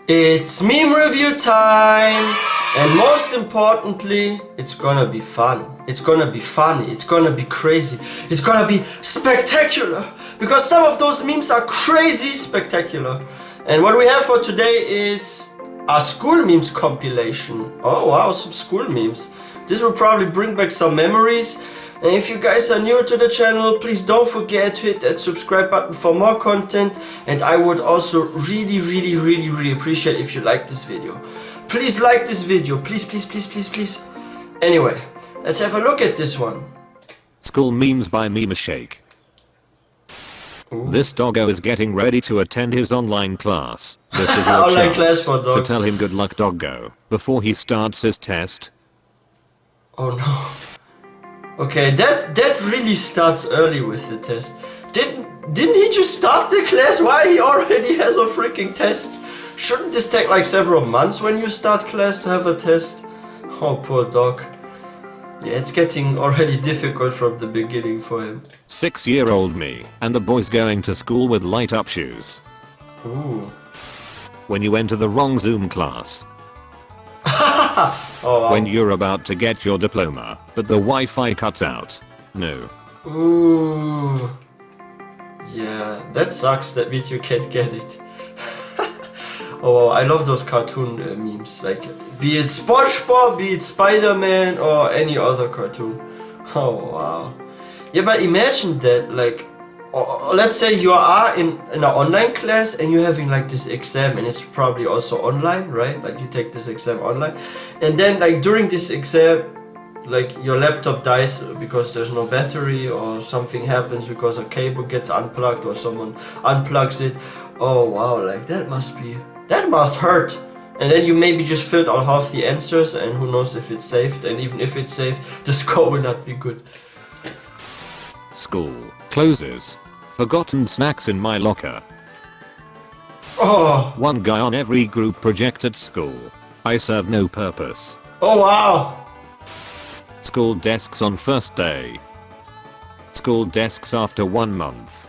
It's meme review time! And most importantly, it's gonna be fun. It's gonna be funny. It's gonna be crazy. It's gonna be spectacular. Because some of those memes are crazy spectacular. And what we have for today is a school memes compilation. Oh wow, some school memes. This will probably bring back some memories. And if you guys are new to the channel, please don't forget to hit that subscribe button for more content. And I would also really appreciate if you like this video. Please like this video, please. Anyway, let's have a look at this one. School memes by Meme Shake. Ooh. This doggo is getting ready to attend his online class. This is your Online class chance for dog. to tell him good luck, doggo, before he starts his test. Oh no. Okay, that really starts early with the test. Didn't he just start the class? Why he already has a freaking test? Shouldn't this take like several months when you start class to have a test? Oh, poor dog. Yeah, it's getting already difficult from the beginning for him. 6-year-old me, and the boy's going to school with light-up shoes. Ooh. When you enter the wrong Zoom class. Oh, wow. When you're about to get your diploma, but the Wi-Fi cuts out. No. Ooh. Yeah, that sucks. That means you can't get it. Oh, I love those cartoon memes. Like, be it SpongeBob, be it Spider-Man, or any other cartoon. Oh, wow. Yeah, but imagine that, like, let's say you are in an online class and you're having like this exam, and it's probably also online, right? Like you take this exam online, and then like during this exam, like your laptop dies because there's no battery, or something happens because a cable gets unplugged or someone unplugs it. Oh wow, like that must hurt. And then you maybe just filled out half the answers, and who knows if it's saved, and even if it's saved, the score will not be good. School closes. Forgotten snacks in my locker. Oh. One guy on every group project at school. I serve no purpose. Oh wow. School desks on first day. School desks after 1 month.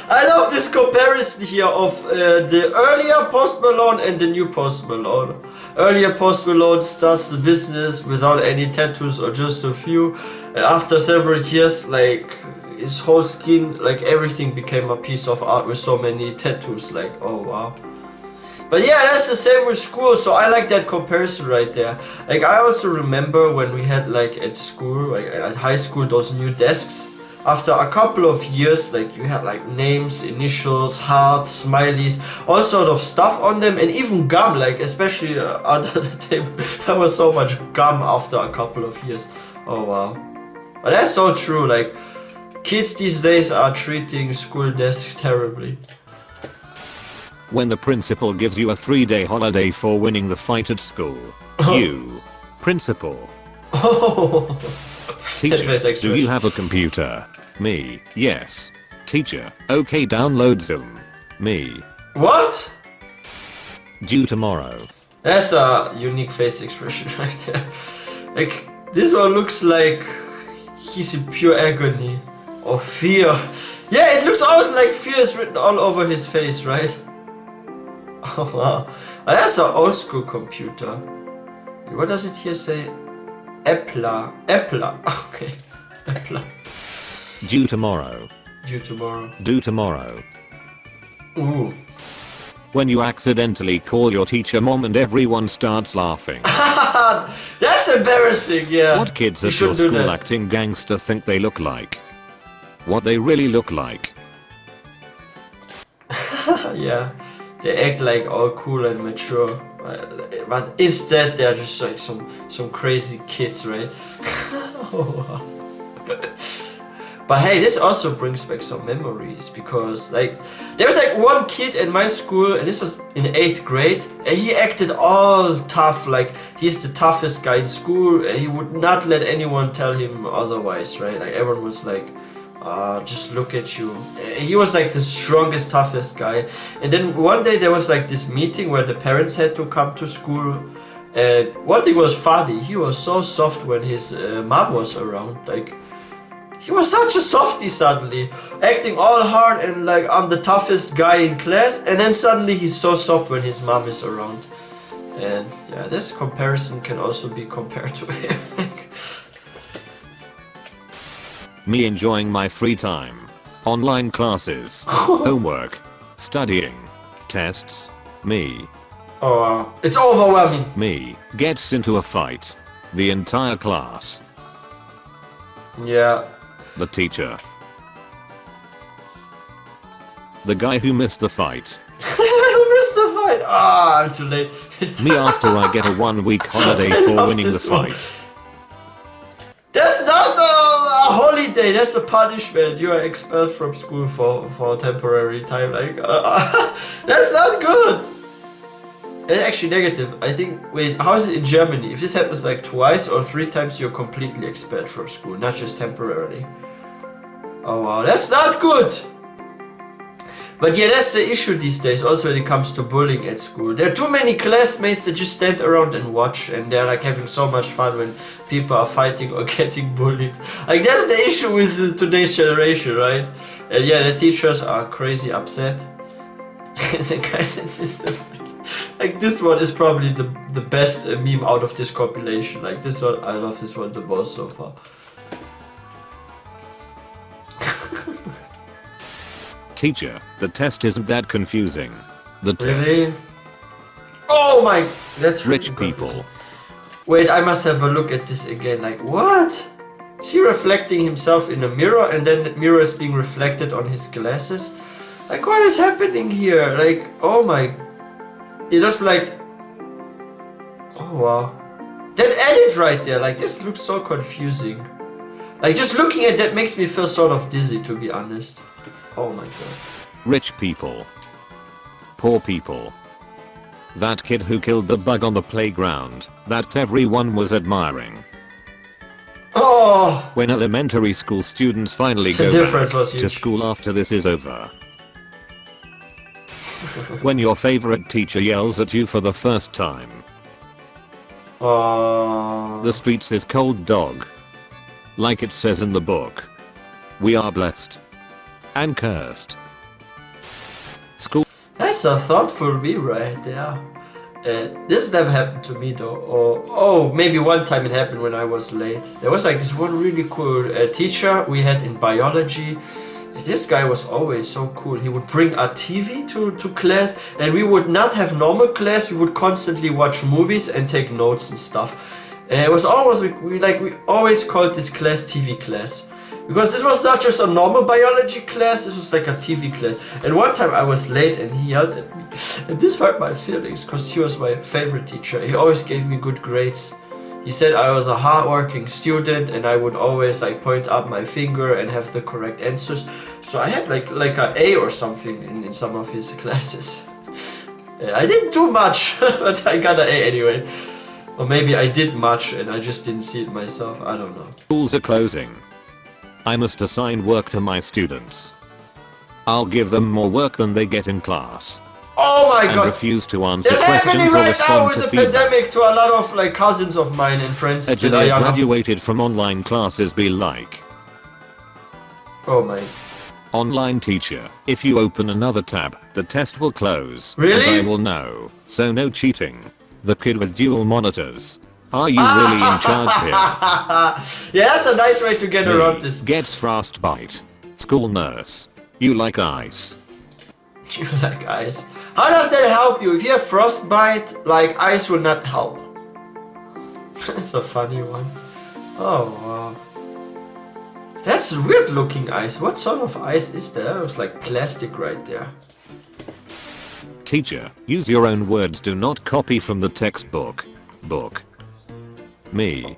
I love this comparison here of the earlier Post Malone and the new Post Malone. Earlier Post Malone starts the business without any tattoos or just a few. And after several years, like his whole skin, like everything became a piece of art with so many tattoos. Like, oh wow. But yeah, that's the same with school, so I like that comparison right there. Like I also remember when we had like at school, like at high school, those new desks. After a couple of years, like you had like names, initials, hearts, smileys, all sort of stuff on them, and even gum, like especially under the table. There was so much gum after a couple of years. Oh wow. But that's so true, like kids these days are treating school desks terribly. When the principal gives you a 3-day holiday for winning the fight at school. You, principal. Oh. Teacher, do you have a computer? Me, yes. Teacher, okay, download Zoom. Me. What? Due tomorrow. That's a unique face expression right there. Like, this one looks like he's in pure agony or fear. Yeah, it looks almost like fear is written all over his face, right? Oh wow. Oh, that's an old school computer. What does it here say? Epla. Okay. Epla. Due tomorrow. Due tomorrow. Due tomorrow. Ooh. When you accidentally call your teacher mom and everyone starts laughing. That's embarrassing, yeah. What kids at your school acting gangster think they look like? What they really look like. Yeah. They act like all cool and mature. But instead they're just like some crazy kids, right? But hey, this also brings back some memories, because like there was like one kid in my school, and this was in 8th grade, and he acted all tough, like he's the toughest guy in school, and he would not let anyone tell him otherwise, right? Like everyone was like, just look at you. He was like the strongest, toughest guy. And then one day there was like this meeting where the parents had to come to school, and one thing was funny, he was so soft when his mom was around. Like He was such a softie suddenly, acting all hard and like I'm the toughest guy in class, and then suddenly he's so soft when his mom is around. And yeah, this comparison can also be compared to him. Me enjoying my free time. Online classes. Homework. Studying. Tests. Me. Oh wow. It's overwhelming. Me. Gets into a fight. The entire class. Yeah. The teacher. The guy who missed the fight. Who missed the fight? Ah, I'm too late. Me after I get a 1 week holiday for winning the fight. That's not a holiday, that's a punishment. You are expelled from school for temporary time. Like, that's not good. And actually negative. I think, wait, how is it in Germany? If this happens like twice or 3 times, you're completely expelled from school, not just temporarily. Oh wow, that's not good. But yeah, that's the issue these days, also when it comes to bullying at school. There are too many classmates that just stand around and watch, and they're like having so much fun when people are fighting or getting bullied. Like, that's the issue with today's generation, right? And yeah, the teachers are crazy upset. The guys that missed the fight. Like, this one is probably the best meme out of this compilation. Like, this one, I love this one the most so far. Teacher, the test isn't that confusing. The test. Really? Oh my, that's Rich really people. confusing. Wait, I must have a look at this again. Like, what? Is he reflecting himself in a mirror and then the mirror is being reflected on his glasses? Like, what is happening here? Like, oh my. It looks like. Oh wow. That edit right there, like, this looks so confusing. Like, just looking at that makes me feel sort of dizzy, to be honest. Oh my god. Rich people. Poor people. That kid who killed the bug on the playground, that everyone was admiring. Oh! When elementary school students finally The go difference back was to huge. school after this is over. When your favorite teacher yells at you for the first time. Oh. The streets is cold dog. Like it says in the book. We are blessed. And cursed. School. That's a thoughtful me right there. This never happened to me though. Or, oh, maybe one time it happened when I was late. There was like this one really cool teacher we had in biology. This guy was always so cool. He would bring a TV to class, and we would not have normal class. We would constantly watch movies and take notes and stuff. It was always, we always called this class TV class. Because this was not just a normal biology class, this was like a TV class. And one time I was late and he yelled at me. And this hurt my feelings because he was my favorite teacher. He always gave me good grades. He said I was a hardworking student and I would always like point up my finger and have the correct answers. So I had like an A or something in some of his classes. I didn't do much, but I got an A anyway. Or maybe I did much and I just didn't see it myself, I don't know. Schools are closing. I must assign work to my students. I'll give them more work than they get in class. Oh my and god! refuse to answer It's questions happening or right now respond with to the feedback. pandemic to a lot of like cousins of mine and friends that are Engineer younger. graduated from online classes be like. Oh my. Online teacher, if you open another tab, the test will close. Really? And I will know. So no cheating. The kid with dual monitors. Are you really in charge here? Yeah, that's a nice way to get around this. Gets frostbite. School nurse. You like ice. You like ice. How does that help you? If you have frostbite, like ice will not help. That's a funny one. Oh wow. That's weird looking ice. What sort of ice is that? It was like plastic right there. Teacher, use your own words, do not copy from the textbook. Book. Me.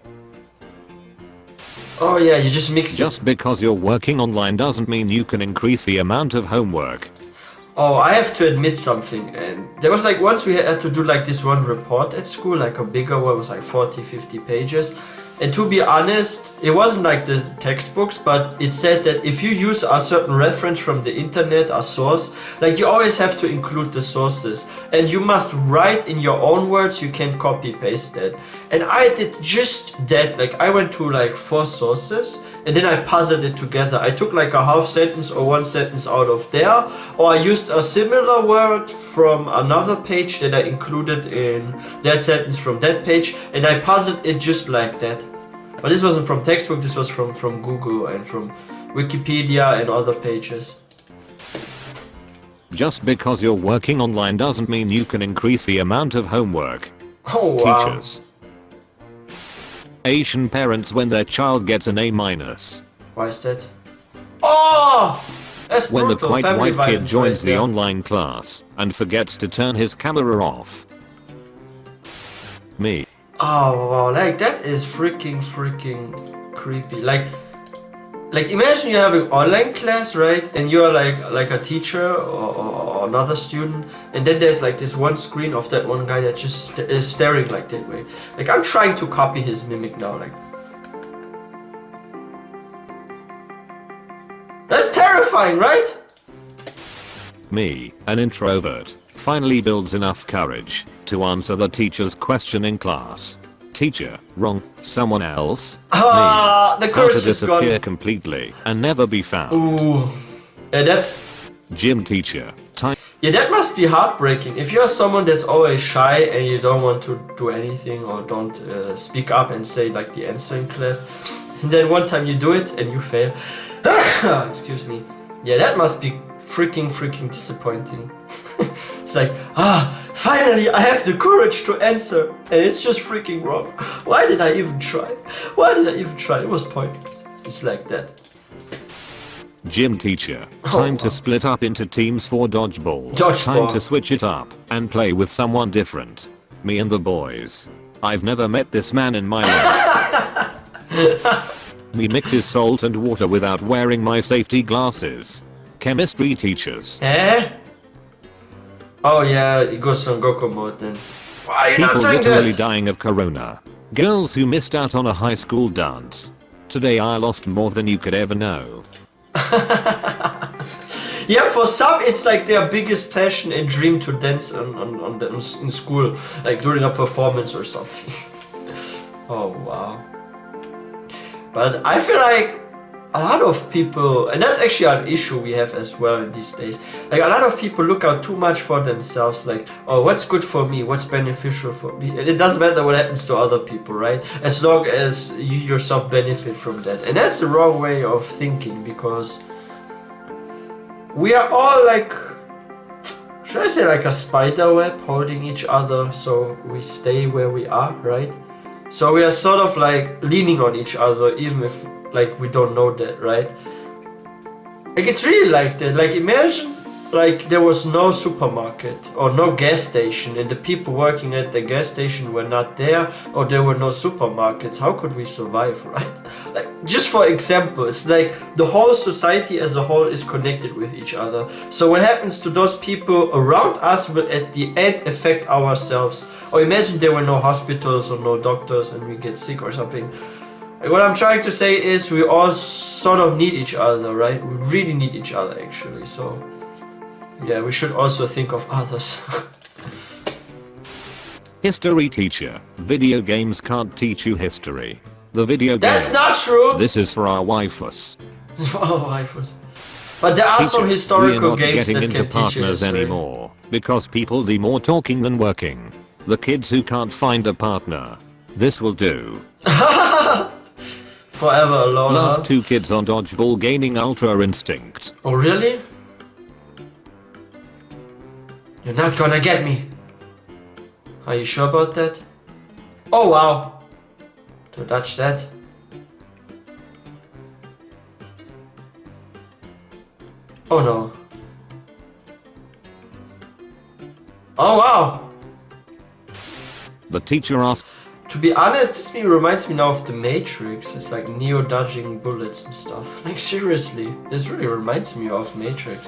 Oh yeah, you just mix it. Just because you're working online doesn't mean you can increase the amount of homework. Oh, I have to admit something, and there was like once we had to do like this one report at school, like a bigger one, it was like 40-50 pages. And to be honest, it wasn't like the textbooks, but it said that if you use a certain reference from the internet, a source, like you always have to include the sources. And you must write in your own words, you can't copy paste that. And I did just that, like I went to like 4 sources and then I puzzled it together. I took like a half sentence or one sentence out of there, or I used a similar word from another page that I included in that sentence from that page, and I puzzled it just like that. But this wasn't from textbook, this was from Google and from Wikipedia and other pages. Just because you're working online doesn't mean you can increase the amount of homework. Oh wow. Teachers. Asian parents when their child gets an A-. Why is that? Oh! That's When the brutal. quite Family white kid violence joins right the there. online class and forgets to turn his camera off. Me. Oh wow, like that is freaking creepy. Like imagine you're having online class, right? And you're like a teacher or another student, and then there's like this one screen of that one guy that just is staring like that way. Like I'm trying to copy his mimic now, like. That's terrifying, right? Me, an introvert, finally builds enough courage to answer the teacher's question in class. Teacher, wrong, someone else? The How to courage is disappear gone. completely and never be found. Ooh. Yeah, that's... Gym teacher, time. Yeah, that must be heartbreaking. If you're someone that's always shy and you don't want to do anything or don't speak up and say like the answer in class, and then one time you do it and you fail. Excuse me. Yeah, that must be freaking disappointing. It's like, finally I have the courage to answer, and it's just freaking wrong. Why did I even try? It was pointless. It's like that. Gym teacher, time to split up into teams for dodgeball. Time to switch it up and play with someone different. Me and the boys. I've never met this man in my life. Me mixes salt and water without wearing my safety glasses. Chemistry teachers. Eh? Oh yeah, it goes on Goku mode then. Why are you People not doing literally that? dying of corona. Girls who missed out on a high school dance. Today I lost more than you could ever know. Yeah, for some it's like their biggest passion and dream to dance in school, like during a performance or something. Oh wow. But I feel like a lot of people, and that's actually an issue we have as well in these days, like a lot of people look out too much for themselves, like, oh, what's good for me, what's beneficial for me, and it doesn't matter what happens to other people, right, as long as you yourself benefit from that. And that's the wrong way of thinking, because we are all like, should I say like a spider web holding each other so we stay where we are, right? So we are sort of like leaning on each other, even if like we don't know that, right? Like it's really like that. Like imagine like there was no supermarket or no gas station, and the people working at the gas station were not there, or there were no supermarkets. How could we survive, right? Like just for example, it's like the whole society as a whole is connected with each other. So what happens to those people around us will at the end affect ourselves. Or imagine there were no hospitals or no doctors and we get sick or something. Like what I'm trying to say is we all sort of need each other, right? We really need each other actually. So yeah, we should also think of others. History teacher, video games can't teach you history. The video That's game. not true! This is for our waifus. Oh, waifus. But there are Teacher, some we are historical not games getting that into can teach you partners history. anymore because people do more talking than working. The kids who can't find a partner. This will do. Forever alone, Last huh? 2 kids on dodgeball gaining ultra instinct. Oh really? You're not gonna get me. Are you sure about that? Oh wow. To touch that. Oh no. Oh wow. The teacher asked. To be honest, this reminds me now of the Matrix. It's like Neo dodging bullets and stuff. Like seriously, this really reminds me of Matrix.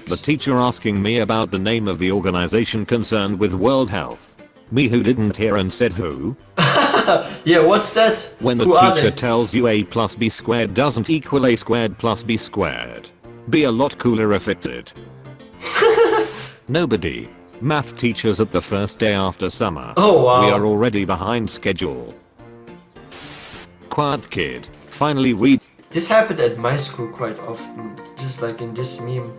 The teacher asking me about the name of the organization concerned with World Health. Me who didn't hear and said who? Yeah, what's that? When the Who are teacher they? tells you a plus b squared doesn't equal a squared plus b squared. Be a lot cooler if it did. Nobody. Math teachers at the first day after summer. Oh wow. We are already behind schedule. Quiet kid. finally read. This happened at my school quite often, just like in this meme.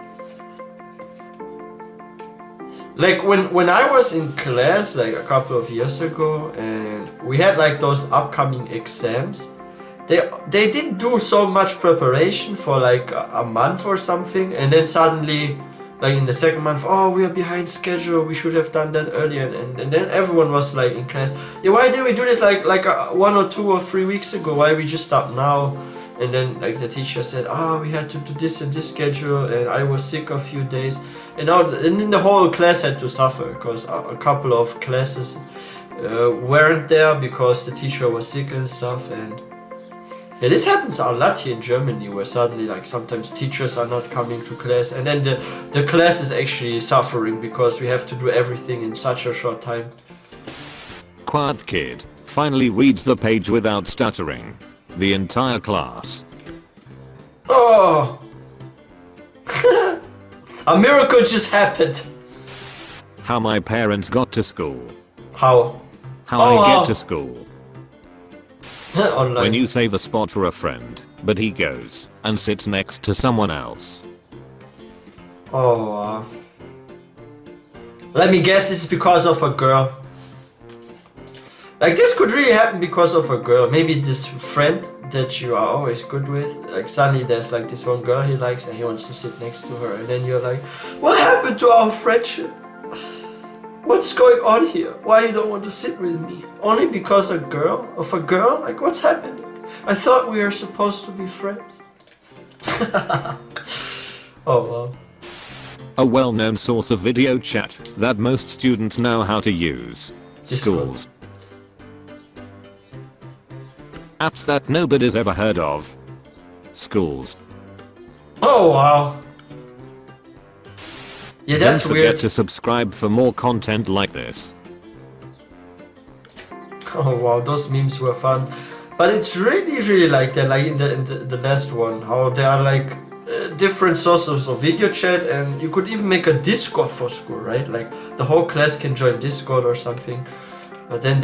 Like when I was in class like a couple of years ago and we had like those upcoming exams, they didn't do so much preparation for like a month or something, and then suddenly like in the second month, oh, we are behind schedule, we should have done that earlier, and then everyone was like in class, yeah, why did we do this like 1 or 2 or 3 weeks ago, why we just stop now? And then like the teacher said, we had to do this and this schedule, and I was sick a few days, and then the whole class had to suffer because a couple of classes weren't there because the teacher was sick and stuff. And yeah, this happens a lot here in Germany, where suddenly like sometimes teachers are not coming to class, and then the class is actually suffering because we have to do everything in such a short time. Quiet kid finally reads the page without stuttering. The entire class. Oh! A miracle just happened. How my parents got to school. How? How I get to school. Online. When you save a spot for a friend, but he goes and sits next to someone else. Oh. Let me guess, this is because of a girl. Like this could really happen because of a girl. Maybe this friend that you are always good with, like suddenly there's like this one girl he likes and he wants to sit next to her, and then you're like, what happened to our friendship? What's going on here? Why you don't want to sit with me? Only because of a girl? Like what's happening? I thought we were supposed to be friends. Oh wow. A well-known source of video chat that most students know how to use. Schools. Apps that nobody's ever heard of. Schools. Oh wow. Yeah, that's Don't weird. forget to subscribe for more content like this. Oh wow, those memes were fun. But it's really like that, like in the last one, how there are like different sources of video chat, and you could even make a Discord for school, right? Like the whole class can join Discord or something. But then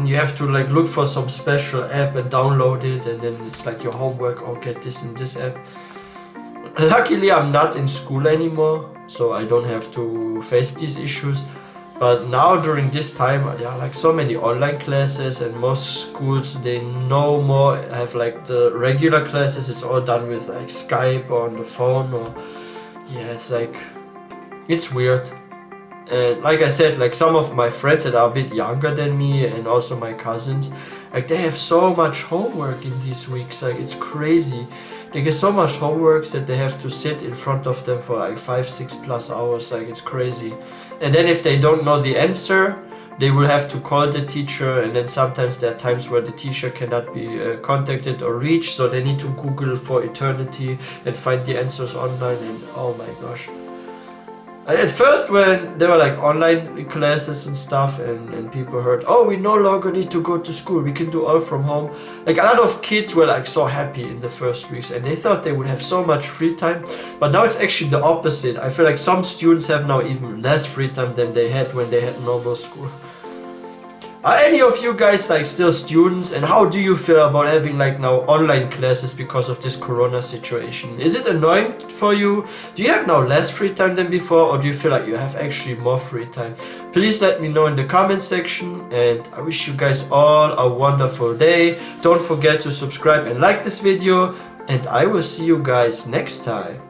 you have to like look for some special app and download it, and then it's like your homework, oh, get this in this app. Luckily I'm not in school anymore, so I don't have to face these issues. But now during this time there are like so many online classes, and most schools, they no more have like the regular classes. It's all done with like Skype or on the phone, or yeah, it's like, it's weird. And like I said, like some of my friends that are a bit younger than me, and also my cousins, like they have so much homework in these weeks, like it's crazy. They get so much homework that they have to sit in front of them for like 5-6+ hours, like it's crazy. And then if they don't know the answer, they will have to call the teacher, and then sometimes there are times where the teacher cannot be contacted or reached, so they need to Google for eternity and find the answers online, and oh my gosh. At first, when there were like online classes and stuff, and people heard, oh, we no longer need to go to school, we can do all from home. Like a lot of kids were like so happy in the first weeks, and they thought they would have so much free time. But now it's actually the opposite. I feel like some students have now even less free time than they had when they had normal school. Are any of you guys like still students, and how do you feel about having like now online classes because of this corona situation? Is it annoying for you? Do you have now less free time than before, or do you feel like you have actually more free time? Please let me know in the comment section, and I wish you guys all a wonderful day. Don't forget to subscribe and like this video, and I will see you guys next time.